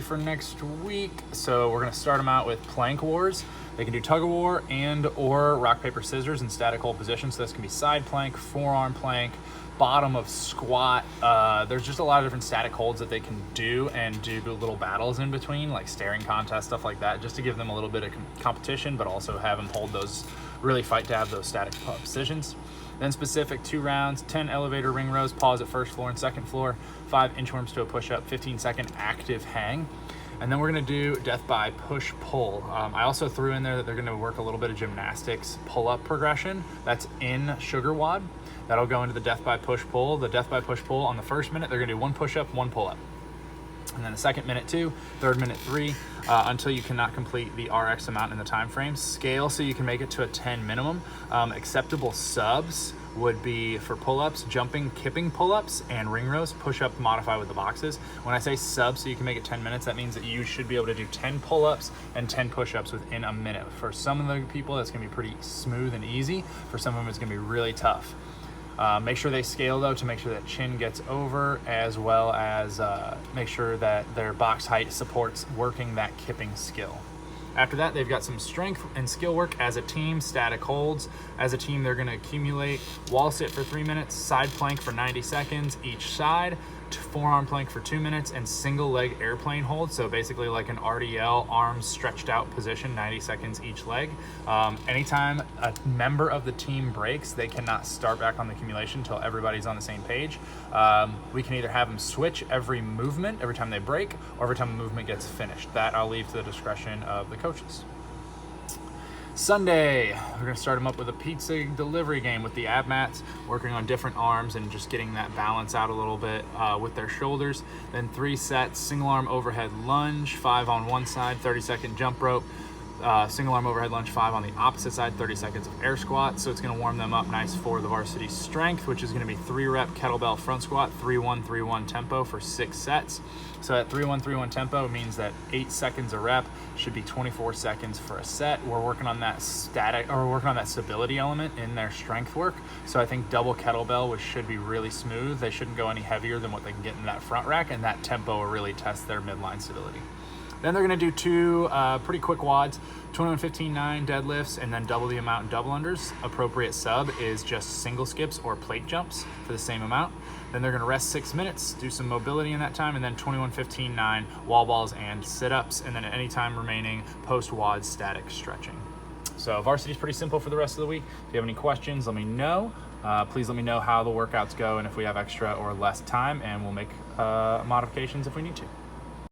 For next week. So we're going to start them out with plank wars. They can do tug of war and or rock, paper, scissors in static hold positions. So this can be side plank, forearm plank, bottom of squat. There's just a lot of different static holds that they can do and do little battles in between, like staring contests, stuff like that, just to give them a little bit of competition, but also have them hold those, really fight to have those static positions. Then specific 2 rounds, 10 elevator ring rows, pause at first floor and second floor, 5 inchworms to a push-up, 15-second active hang. And then we're gonna do death by push-pull. I also threw in there that they're gonna work a little bit of gymnastics pull-up progression. That's in sugar wad. That'll go into the death by push-pull. The death by push-pull on the first minute, they're gonna do 1 push-up, 1 pull-up. And then the second minute 2, third minute 3, until you cannot complete the RX amount in the time frame. Scale so you can make it to a 10 minimum. Acceptable subs would be for pull-ups, jumping, kipping pull-ups, and ring rows, push-up modify with the boxes. When I say subs so you can make it 10 minutes, that means that you should be able to do 10 pull-ups and 10 push-ups within a minute. For some of the people, that's gonna be pretty smooth and easy. For some of them, it's gonna be really tough. Make sure they scale though to make sure that chin gets over, as well as make sure that their box height supports working that kipping skill. After that, they've got some strength and skill work as a team, static holds. As a team, they're gonna accumulate wall sit for 3 minutes, side plank for 90 seconds each side, forearm plank for 2 minutes, and single leg airplane hold. So basically like an RDL, arms stretched out position, 90 seconds each leg. Anytime a member of the team breaks, they cannot start back on the accumulation until everybody's on the same page. We can either have them switch every movement, every time they break, or every time a movement gets finished. That I'll leave to the discretion of the coaches. Sunday, we're gonna start them up with a pizza delivery game with the ab mats, working on different arms and just getting that balance out a little bit with their shoulders. Then 3 sets, single arm overhead lunge, 5 on one side, 30-second jump rope, single arm overhead lunge, 5 on the opposite side, 30 seconds of air squat. So it's gonna warm them up nice for the varsity strength, which is gonna be 3 rep kettlebell front squat, 3-1-3-1 tempo for 6 sets. So at 3-1-3-1 tempo means that 8 seconds a rep should be 24 seconds for a set. We're working on that stability element in their strength work. So I think double kettlebell, which should be really smooth. They shouldn't go any heavier than what they can get in that front rack, and that tempo will really test their midline stability. Then they're gonna do 2 pretty quick wads, 21-15-9 deadlifts, and then double the amount in double unders. Appropriate sub is just single skips or plate jumps for the same amount. Then they're gonna rest 6 minutes, do some mobility in that time, and then 21-15-9 wall balls and sit-ups, and then at any time remaining post-wad static stretching. So varsity's pretty simple for the rest of the week. If you have any questions, let me know. Please let me know how the workouts go and if we have extra or less time, and we'll make modifications if we need to.